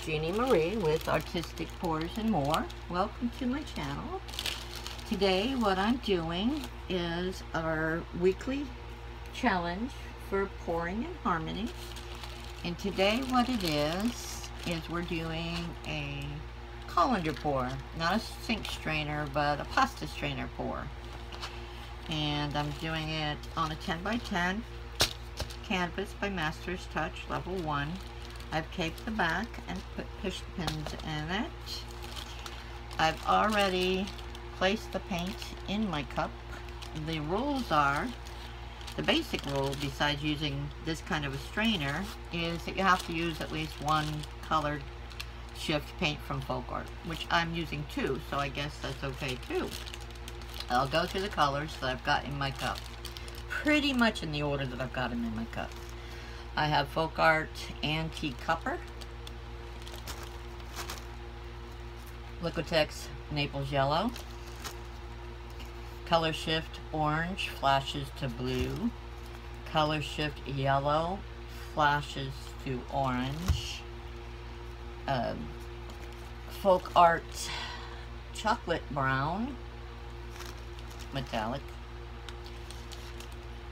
Jeannie Marie with Artistic Pours and More. Welcome to my channel. Today what I'm doing is our weekly challenge for pouring in harmony. And today what it is we're doing a colander pour. Not a sink strainer, but a pasta strainer pour. And I'm doing it on a 10 by 10 canvas by Master's Touch level 1. I've taped the back and put push pins in it. I've already placed the paint in my cup. The rules are, the basic rule besides using this kind of a strainer is that you have to use at least one colored shift paint from Folk Art, which I'm using 2, so I guess that's okay too. I'll go through the colors that I've got in my cup, pretty much in the order that I've got them in my cup. I have Folk Art Antique Copper, Liquitex Naples Yellow, Color Shift Orange flashes to blue, Color Shift Yellow flashes to orange, Folk Art Chocolate Brown Metallic,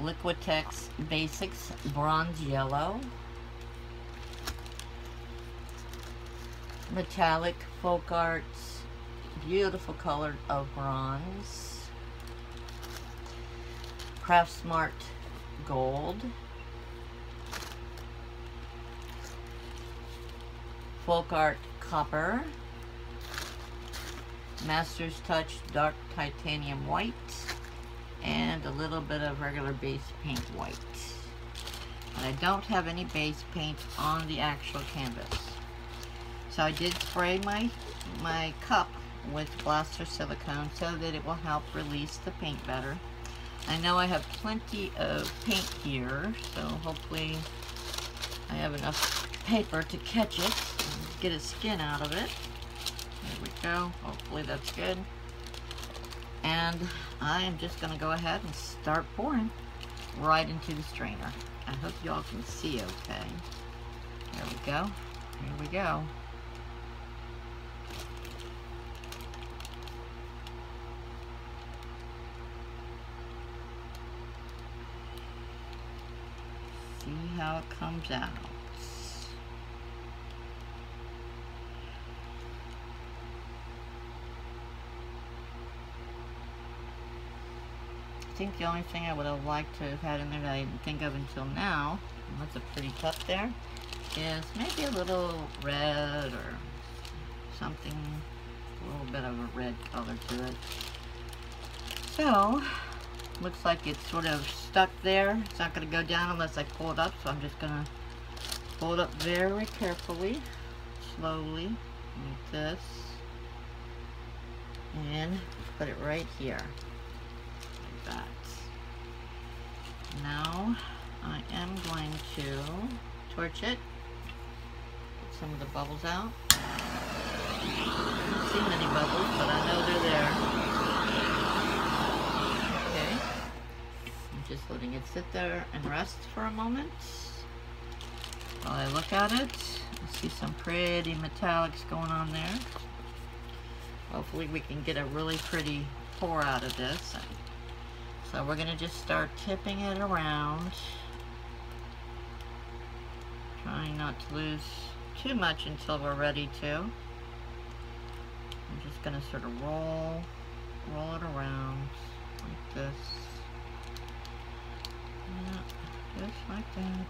Liquitex Basics Bronze Yellow, Metallic Folk Arts beautiful color of bronze, Craft Smart Gold, Folk Art Copper, Master's Touch Dark Titanium White, and a little bit of regular base paint white. And I don't have any base paint on the actual canvas. So I did spray my cup with Blaster Silicone so that it will help release the paint better. I know I have plenty of paint here, so hopefully I have enough paper to catch it and get its skin out of it. There we go. Hopefully that's good. And I am just going to go ahead and start pouring right into the strainer. I hope y'all can see okay. There we go. Here we go. See how it comes out. I think the only thing I would have liked to have had in there that I didn't think of until now, and that's a pretty cup there, is maybe a little red or something, a little bit of a red color to it. So, looks like it's sort of stuck there. It's not going to go down unless I pull it up, so I'm just going to pull it up very carefully, slowly, like this, and put it right here. That. Now I am going to torch it, get some of the bubbles out. I don't see many bubbles, but I know they're there. Okay, I'm just letting it sit there and rest for a moment while I look at it. I see some pretty metallics going on there. Hopefully we can get a really pretty pour out of this. So we're going to just start tipping it around, trying not to lose too much until we're ready to. I'm just going to sort of roll it around like this. Yeah, just like that.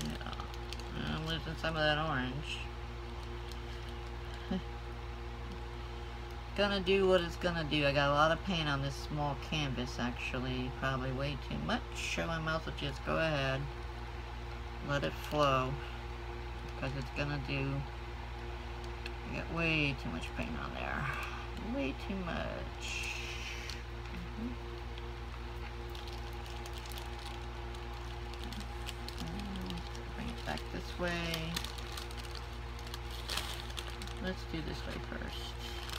Yeah, I'm losing some of that orange. Gonna do what it's gonna do. I got a lot of paint on this small canvas, actually, probably way too much, so I might as well just go ahead, let it flow, because it's gonna do, I got way too much paint on there, way too much. Bring it back this way. Let's do this way first.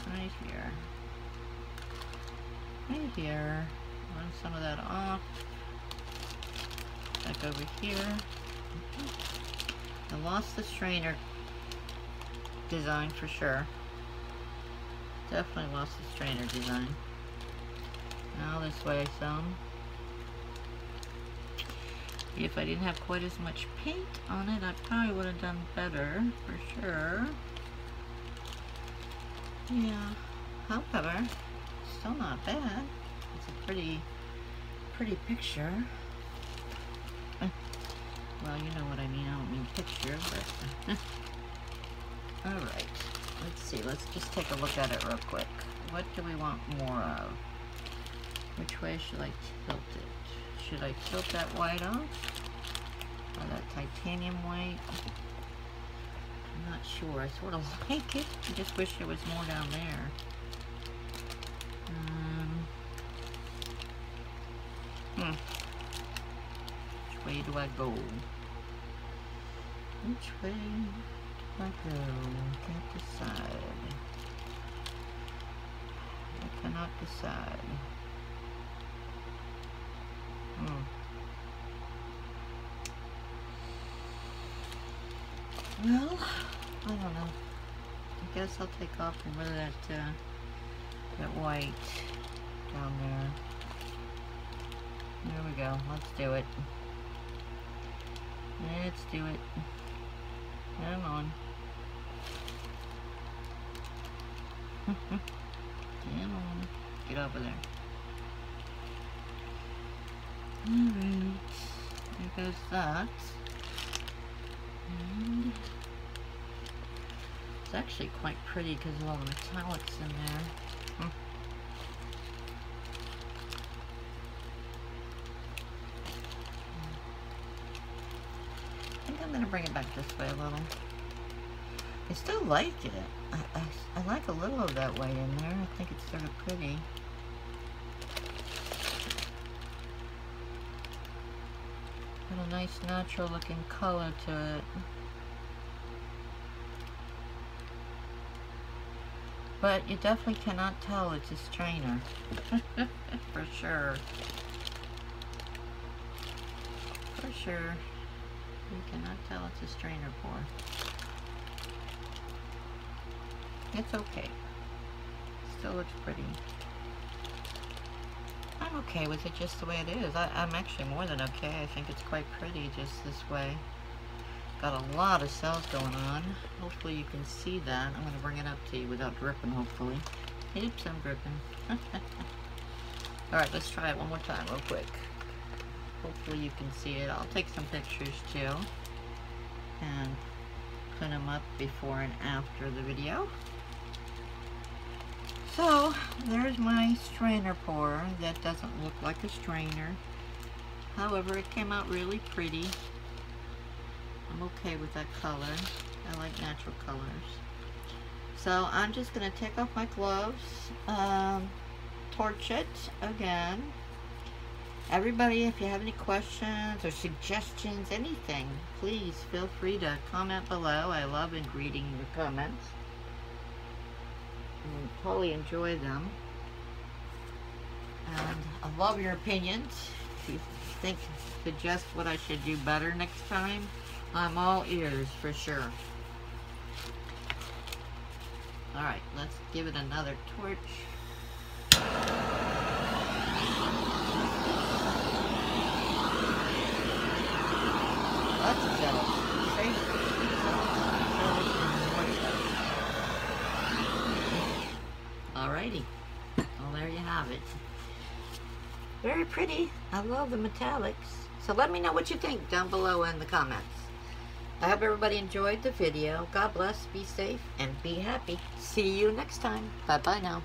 Right here, run some of that off, back over here. I lost the strainer design for sure. Definitely lost the strainer design. Now this way some. If I didn't have quite as much paint on it, I probably would have done better, for sure. Yeah, however, still not bad. It's a pretty picture. Well, you know what I mean. I don't mean picture, but... Alright, let's see. Let's just take a look at it real quick. What do we want more of? Which way should I tilt it? Should I tilt that white off? Or that titanium white? I'm not sure. I sort of like it. I just wish there was more down there. Which way do I go? Which way do I go? Can't decide. I cannot decide. Well, I don't know. I guess I'll take off and wear that white down there. There we go. Let's do it. Let's do it. Come on. Come on. Get over there. Alright. There goes that. And it's actually quite pretty because of all the metallics in there. I think I'm going to bring it back this way a little. I still like it. I like a little of that white in there. I think it's sort of pretty. Got a nice natural looking color to it. But you definitely cannot tell it's a strainer. For sure. For sure. You cannot tell it's a strainer pour. It's okay. Still looks pretty. I'm okay with it just the way it is. I'm actually more than okay. I think it's quite pretty just this way. Got a lot of cells going on. Hopefully you can see that. I'm going to bring it up to you without dripping, hopefully. Oops, I'm dripping. Alright, let's try it one more time real quick. Hopefully you can see it. I'll take some pictures too. And put them up before and after the video. So, there's my strainer pour. That doesn't look like a strainer. However, it came out really pretty. I'm okay with that color. I like natural colors. So, I'm just going to take off my gloves, torch it again. Everybody, if you have any questions or suggestions, anything, please feel free to comment below. I love reading your comments. I totally enjoy them. And I love your opinions. If you suggest what I should do better next time, I'm all ears for sure. Alright, let's give it another torch. That's jealous. Alrighty. Well, there you have it. Very pretty. I love the metallics. So let me know what you think down below in the comments. I hope everybody enjoyed the video. God bless, be safe, and be happy. See you next time. Bye-bye now.